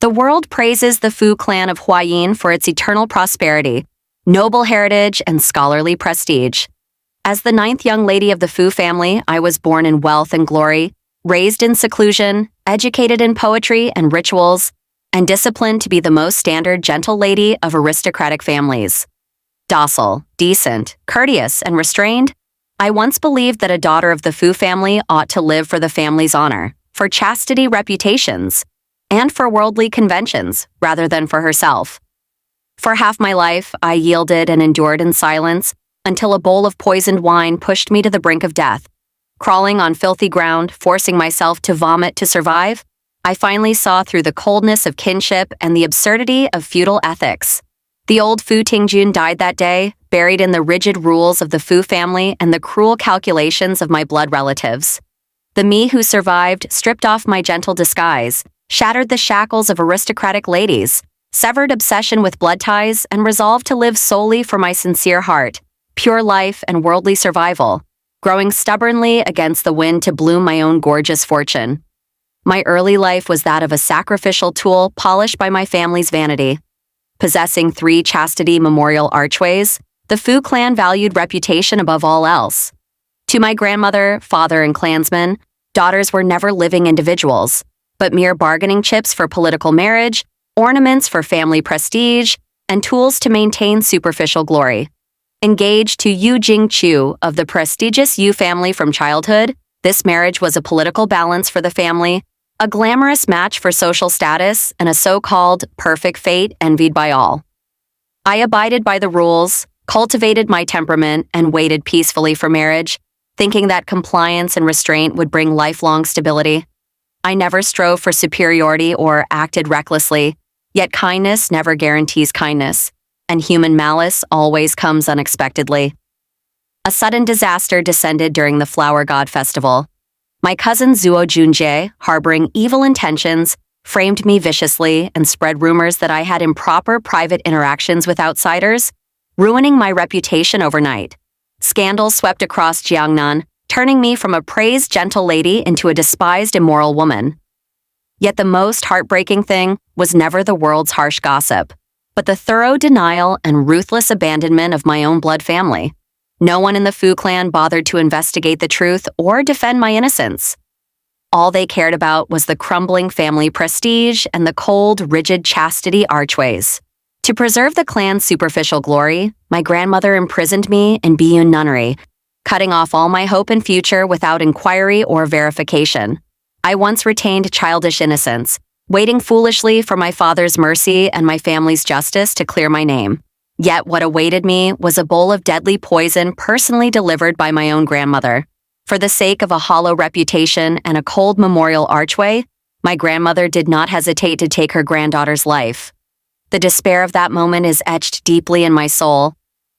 The world praises the Fu Clan of Huayin for its eternal prosperity, noble heritage, and scholarly prestige. As the ninth young lady of the Fu family, I was born in wealth and glory, raised in seclusion, educated in poetry and rituals, and disciplined to be the most standard gentle lady of aristocratic families. Docile, decent, courteous, and restrained, I once believed that a daughter of the Fu family ought to live for the family's honor, for chastity reputations, and for worldly conventions, rather than for herself. For half my life, I yielded and endured in silence until a bowl of poisoned wine pushed me to the brink of death. Crawling on filthy ground, forcing myself to vomit to survive, I finally saw through the coldness of kinship and the absurdity of feudal ethics. The old Fu Tingjun died that day, buried in the rigid rules of the Fu family and the cruel calculations of my blood relatives. The me who survived stripped off my gentle disguise, shattered the shackles of aristocratic ladies, severed obsession with blood ties, and resolved to live solely for my sincere heart, pure life and worldly survival, growing stubbornly against the wind to bloom my own gorgeous fortune. My early life was that of a sacrificial tool polished by my family's vanity. Possessing 3 chastity memorial archways, the Fu clan valued reputation above all else. To my grandmother, father, and clansmen, daughters were never living individuals, but mere bargaining chips for political marriage, ornaments for family prestige, and tools to maintain superficial glory. Engaged to Yu Jingqiu of the prestigious Yu family from childhood, this marriage was a political balance for the family, a glamorous match for social status, and a so-called perfect fate envied by all. I abided by the rules, cultivated my temperament, and waited peacefully for marriage, thinking that compliance and restraint would bring lifelong stability. I never strove for superiority or acted recklessly, yet kindness never guarantees kindness, and human malice always comes unexpectedly. A sudden disaster descended during the Flower God Festival. My cousin Zuo Junjie, harboring evil intentions, framed me viciously and spread rumors that I had improper private interactions with outsiders, ruining my reputation overnight. Scandal swept across Jiangnan, turning me from a praised gentle lady into a despised immoral woman. Yet the most heartbreaking thing was never the world's harsh gossip, but the thorough denial and ruthless abandonment of my own blood family. No one in the Fu clan bothered to investigate the truth or defend my innocence. All they cared about was the crumbling family prestige and the cold, rigid chastity archways. To preserve the clan's superficial glory, my grandmother imprisoned me in Biyun nunnery, cutting off all my hope and future without inquiry or verification. I once retained childish innocence, waiting foolishly for my father's mercy and my family's justice to clear my name. Yet what awaited me was a bowl of deadly poison personally delivered by my own grandmother. For the sake of a hollow reputation and a cold memorial archway, my grandmother did not hesitate to take her granddaughter's life. The despair of that moment is etched deeply in my soul.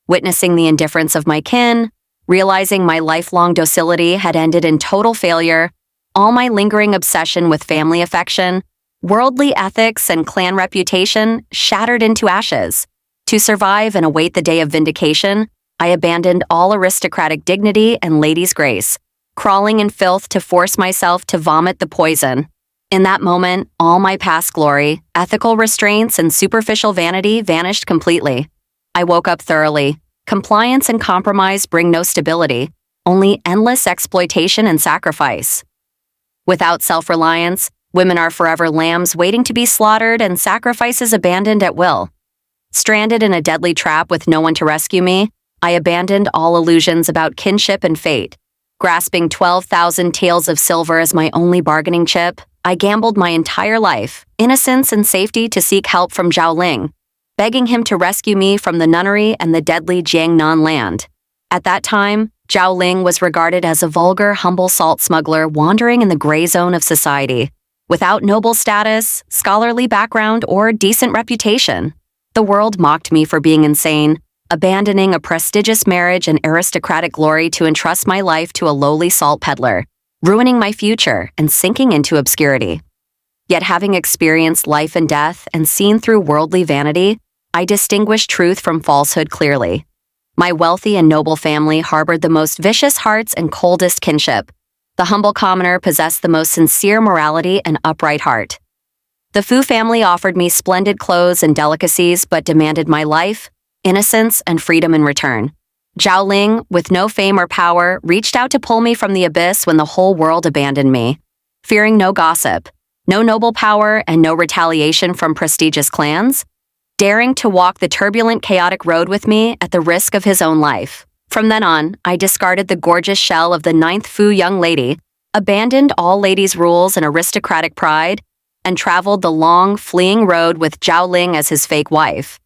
Witnessing the indifference of my kin, realizing my lifelong docility had ended in total failure, all my lingering obsession with family affection, worldly ethics, and clan reputation shattered into ashes. To survive and await the day of vindication, I abandoned all aristocratic dignity and lady's grace, crawling in filth to force myself to vomit the poison. In that moment, all my past glory, ethical restraints, and superficial vanity vanished completely. I woke up thoroughly. Compliance and compromise bring no stability, only endless exploitation and sacrifice. Without self-reliance, women are forever lambs waiting to be slaughtered and sacrifices abandoned at will. Stranded in a deadly trap with no one to rescue me, I abandoned all illusions about kinship and fate. Grasping 12,000 taels of silver as my only bargaining chip, I gambled my entire life, innocence and safety to seek help from Zhao Ling, begging him to rescue me from the nunnery and the deadly Jiangnan land. At that time, Zhao Ling was regarded as a vulgar, humble salt smuggler wandering in the gray zone of society, without noble status, scholarly background, or decent reputation. The world mocked me for being insane, abandoning a prestigious marriage and aristocratic glory to entrust my life to a lowly salt peddler, ruining my future and sinking into obscurity. Yet having experienced life and death and seen through worldly vanity, I distinguished truth from falsehood clearly. My wealthy and noble family harbored the most vicious hearts and coldest kinship. The humble commoner possessed the most sincere morality and upright heart. The Fu family offered me splendid clothes and delicacies but demanded my life, innocence, and freedom in return. Zhao Ling, with no fame or power, reached out to pull me from the abyss when the whole world abandoned me. Fearing no gossip, no noble power, and no retaliation from prestigious clans, daring to walk the turbulent, chaotic road with me at the risk of his own life. From then on, I discarded the gorgeous shell of the ninth Fu young lady, abandoned all ladies' rules and aristocratic pride, and traveled the long, fleeing road with Zhao Ling as his fake wife.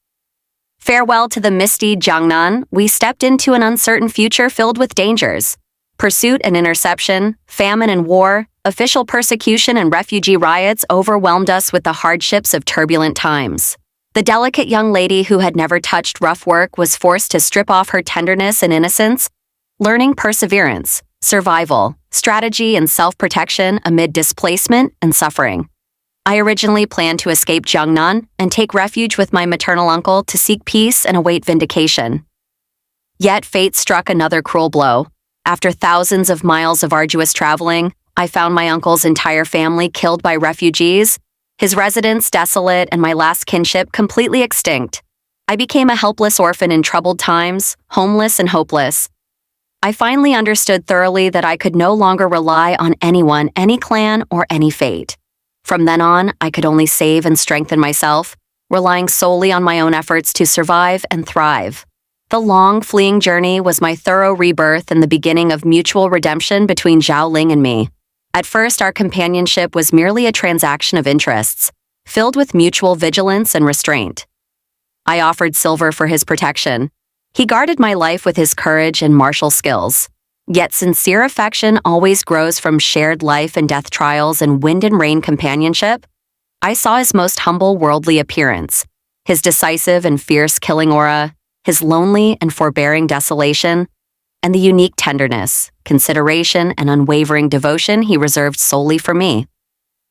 Farewell to the misty Jiangnan, we stepped into an uncertain future filled with dangers. Pursuit and interception, famine and war, official persecution and refugee riots overwhelmed us with the hardships of turbulent times. The delicate young lady who had never touched rough work was forced to strip off her tenderness and innocence, learning perseverance, survival, strategy, and self-protection amid displacement and suffering. I originally planned to escape Jiangnan and take refuge with my maternal uncle to seek peace and await vindication. Yet fate struck another cruel blow. After thousands of miles of arduous traveling, I found my uncle's entire family killed by refugees, his residence desolate, and my last kinship completely extinct. I became a helpless orphan in troubled times, homeless and hopeless. I finally understood thoroughly that I could no longer rely on anyone, any clan, or any fate. From then on, I could only save and strengthen myself, relying solely on my own efforts to survive and thrive. The long, fleeing journey was my thorough rebirth and the beginning of mutual redemption between Zhao Ling and me. At first, our companionship was merely a transaction of interests, filled with mutual vigilance and restraint. I offered silver for his protection. He guarded my life with his courage and martial skills. Yet sincere affection always grows from shared life and death trials and wind and rain companionship. I saw his most humble worldly appearance, his decisive and fierce killing aura, his lonely and forbearing desolation, and the unique tenderness, consideration, and unwavering devotion he reserved solely for me.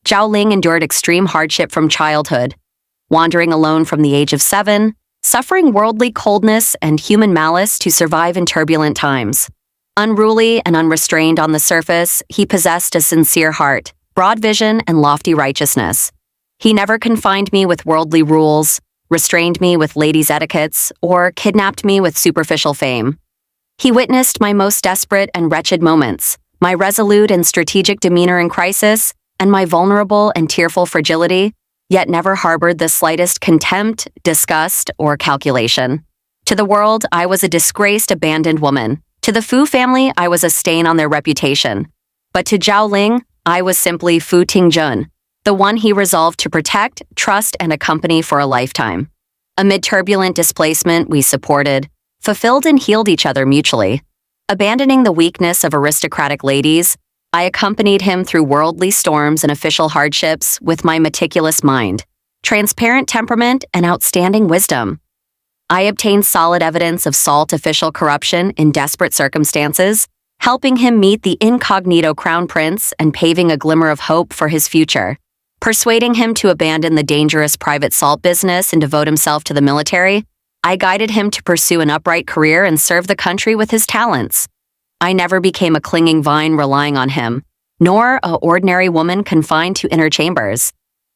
Zhao Ling endured extreme hardship from childhood, wandering alone from the age of 7, suffering worldly coldness and human malice to survive in turbulent times. Unruly and unrestrained on the surface, he possessed a sincere heart, broad vision, and lofty righteousness. He never confined me with worldly rules, restrained me with ladies' etiquettes, or kidnapped me with superficial fame. He witnessed my most desperate and wretched moments, my resolute and strategic demeanor in crisis, and my vulnerable and tearful fragility, yet never harbored the slightest contempt, disgust, or calculation. To the world, I was a disgraced, abandoned woman. To the Fu family, I was a stain on their reputation. But to Zhao Ling, I was simply Fu Tingjun, the one he resolved to protect, trust, and accompany for a lifetime. Amid turbulent displacement, we supported, fulfilled, and healed each other mutually. Abandoning the weakness of aristocratic ladies, I accompanied him through worldly storms and official hardships with my meticulous mind, transparent temperament, and outstanding wisdom. I obtained solid evidence of salt official corruption in desperate circumstances, helping him meet the incognito crown prince and paving a glimmer of hope for his future. Persuading him to abandon the dangerous private salt business and devote himself to the military, I guided him to pursue an upright career and serve the country with his talents. I never became a clinging vine relying on him, nor an ordinary woman confined to inner chambers.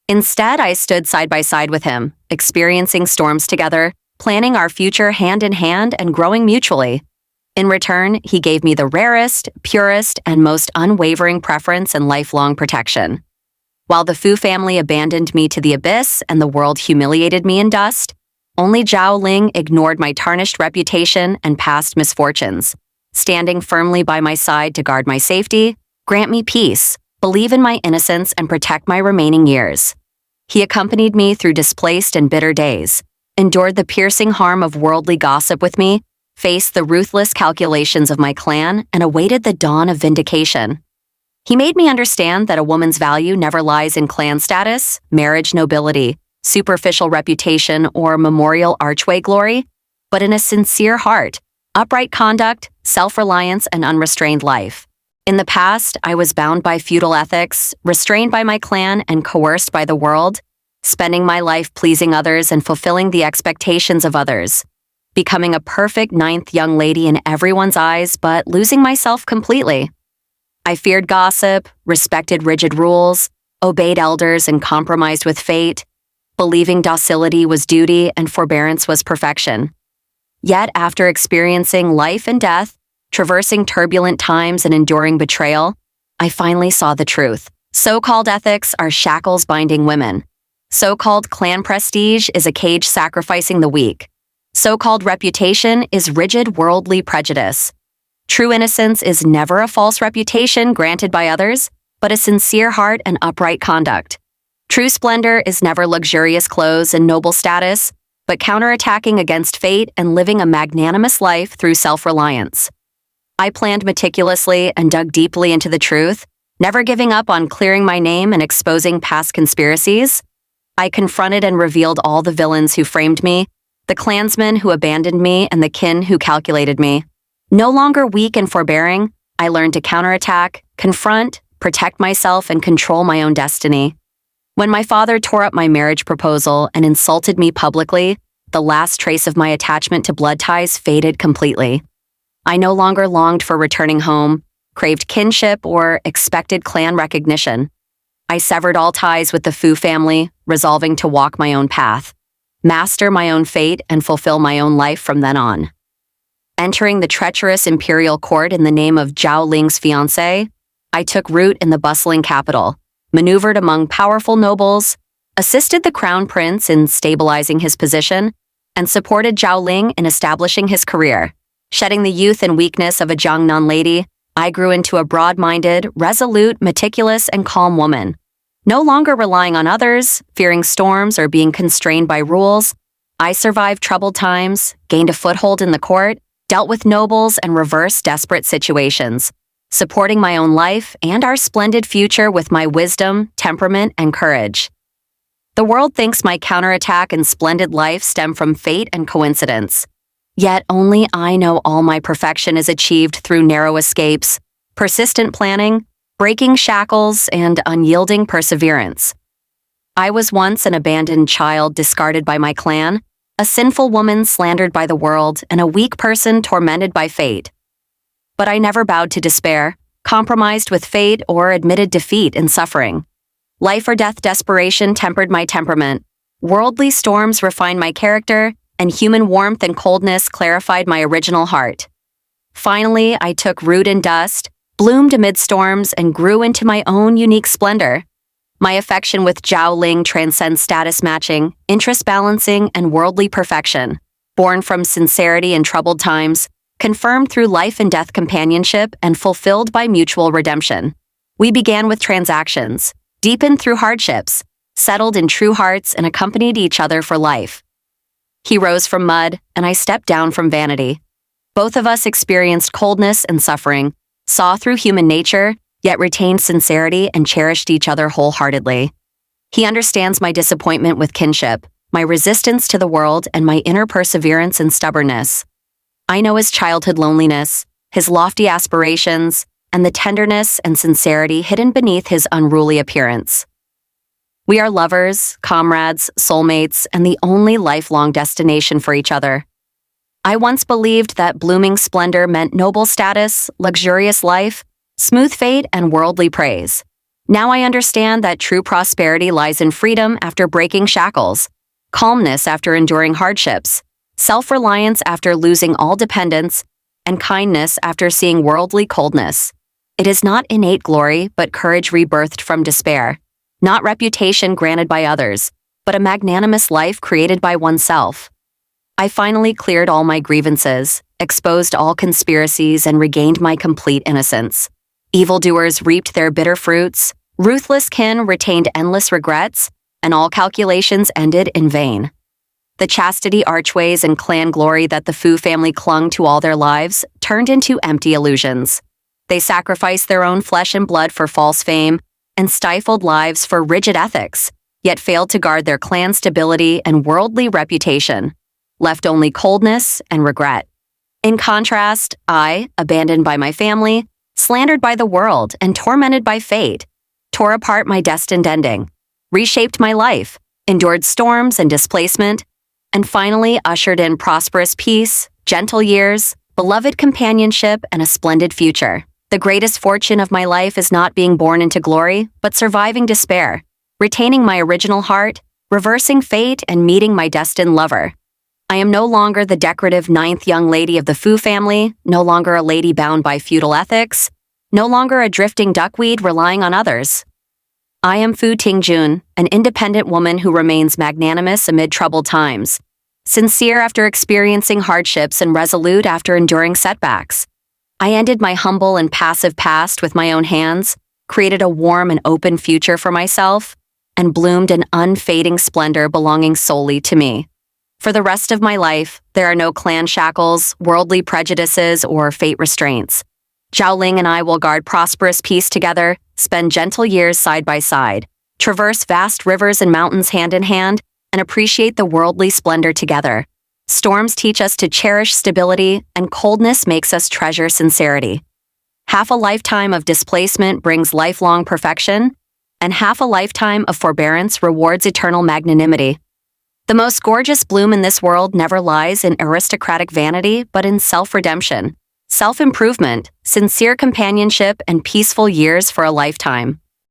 Instead, I stood side by side with him, experiencing storms together, planning our future hand in hand and growing mutually. In return, he gave me the rarest, purest, and most unwavering preference and lifelong protection. While the Fu family abandoned me to the abyss and the world humiliated me in dust, only Zhao Ling ignored my tarnished reputation and past misfortunes, standing firmly by my side to guard my safety, grant me peace, believe in my innocence, and protect my remaining years. He accompanied me through displaced and bitter days, endured the piercing harm of worldly gossip with me, faced the ruthless calculations of my clan, and awaited the dawn of vindication. He made me understand that a woman's value never lies in clan status, marriage nobility, superficial reputation, or memorial archway glory, but in a sincere heart, upright conduct, self-reliance, and unrestrained life. In the past, I was bound by feudal ethics, restrained by my clan, and coerced by the world, spending my life pleasing others and fulfilling the expectations of others, becoming a perfect ninth young lady in everyone's eyes, but losing myself completely. I feared gossip, respected rigid rules, obeyed elders and compromised with fate, believing docility was duty and forbearance was perfection. Yet, after experiencing life and death, traversing turbulent times and enduring betrayal, I finally saw the truth. So-called ethics are shackles binding women. So-called clan prestige is a cage sacrificing the weak. So-called reputation is rigid worldly prejudice. True innocence is never a false reputation granted by others, but a sincere heart and upright conduct. True splendor is never luxurious clothes and noble status, but counterattacking against fate and living a magnanimous life through self-reliance. I planned meticulously and dug deeply into the truth, never giving up on clearing my name and exposing past conspiracies. I confronted and revealed all the villains who framed me, the clansmen who abandoned me, and the kin who calculated me. No longer weak and forbearing, I learned to counterattack, confront, protect myself, and control my own destiny. When my father tore up my marriage proposal and insulted me publicly, the last trace of my attachment to blood ties faded completely. I no longer longed for returning home, craved kinship, or expected clan recognition. I severed all ties with the Fu family, resolving to walk my own path, master my own fate, and fulfill my own life from then on. Entering the treacherous imperial court in the name of Zhao Ling's fiancé, I took root in the bustling capital, maneuvered among powerful nobles, assisted the crown prince in stabilizing his position, and supported Zhao Ling in establishing his career. Shedding the youth and weakness of a Jiangnan lady, I grew into a broad-minded, resolute, meticulous, and calm woman. No longer relying on others, fearing storms, or being constrained by rules, I survived troubled times, gained a foothold in the court, dealt with nobles, and reversed desperate situations, supporting my own life and our splendid future with my wisdom, temperament, and courage. The world thinks my counterattack and splendid life stem from fate and coincidence. Yet only I know all my perfection is achieved through narrow escapes, persistent planning, breaking shackles, and unyielding perseverance. I was once an abandoned child discarded by my clan, a sinful woman slandered by the world, and a weak person tormented by fate. But I never bowed to despair, compromised with fate, or admitted defeat in suffering. Life or death desperation tempered my temperament, worldly storms refined my character, and human warmth and coldness clarified my original heart. Finally, I took root in dust, bloomed amid storms, and grew into my own unique splendor. My affection with Zhao Ling transcends status matching, interest balancing, and worldly perfection. Born from sincerity in troubled times, confirmed through life and death companionship, and fulfilled by mutual redemption. We began with transactions, deepened through hardships, settled in true hearts, and accompanied each other for life. He rose from mud, and I stepped down from vanity. Both of us experienced coldness and suffering, saw through human nature, yet retained sincerity and cherished each other wholeheartedly. He understands my disappointment with kinship, my resistance to the world, and my inner perseverance and stubbornness. I know his childhood loneliness, his lofty aspirations, and the tenderness and sincerity hidden beneath his unruly appearance. We are lovers, comrades, soulmates, and the only lifelong destination for each other. I once believed that blooming splendor meant noble status, luxurious life, smooth fate, and worldly praise. Now I understand that true prosperity lies in freedom after breaking shackles, calmness after enduring hardships, self-reliance after losing all dependence, and kindness after seeing worldly coldness. It is not innate glory, but courage rebirthed from despair. Not reputation granted by others, but a magnanimous life created by oneself. I finally cleared all my grievances, exposed all conspiracies, and regained my complete innocence. Evildoers reaped their bitter fruits, ruthless kin retained endless regrets, and all calculations ended in vain. The chastity archways and clan glory that the Fu family clung to all their lives turned into empty illusions. They sacrificed their own flesh and blood for false fame, and stifled lives for rigid ethics, yet failed to guard their clan stability and worldly reputation, left only coldness and regret. In contrast, I, abandoned by my family, slandered by the world, and tormented by fate, tore apart my destined ending, reshaped my life, endured storms and displacement, and finally ushered in prosperous peace, gentle years, beloved companionship, and a splendid future. The greatest fortune of my life is not being born into glory, but surviving despair, retaining my original heart, reversing fate, and meeting my destined lover. I am no longer the decorative ninth young lady of the Fu family, no longer a lady bound by feudal ethics, no longer a drifting duckweed relying on others. I am Fu Tingjun, an independent woman who remains magnanimous amid troubled times, sincere after experiencing hardships and resolute after enduring setbacks. I ended my humble and passive past with my own hands, created a warm and open future for myself, and bloomed an unfading splendor belonging solely to me. For the rest of my life, there are no clan shackles, worldly prejudices, or fate restraints. Zhao Ling and I will guard prosperous peace together, spend gentle years side by side, traverse vast rivers and mountains hand in hand, and appreciate the worldly splendor together. Storms teach us to cherish stability, and coldness makes us treasure sincerity. Half a lifetime of displacement brings lifelong perfection, and half a lifetime of forbearance rewards eternal magnanimity. The most gorgeous bloom in this world never lies in aristocratic vanity, but in self-redemption, self-improvement, sincere companionship, and peaceful years for a lifetime.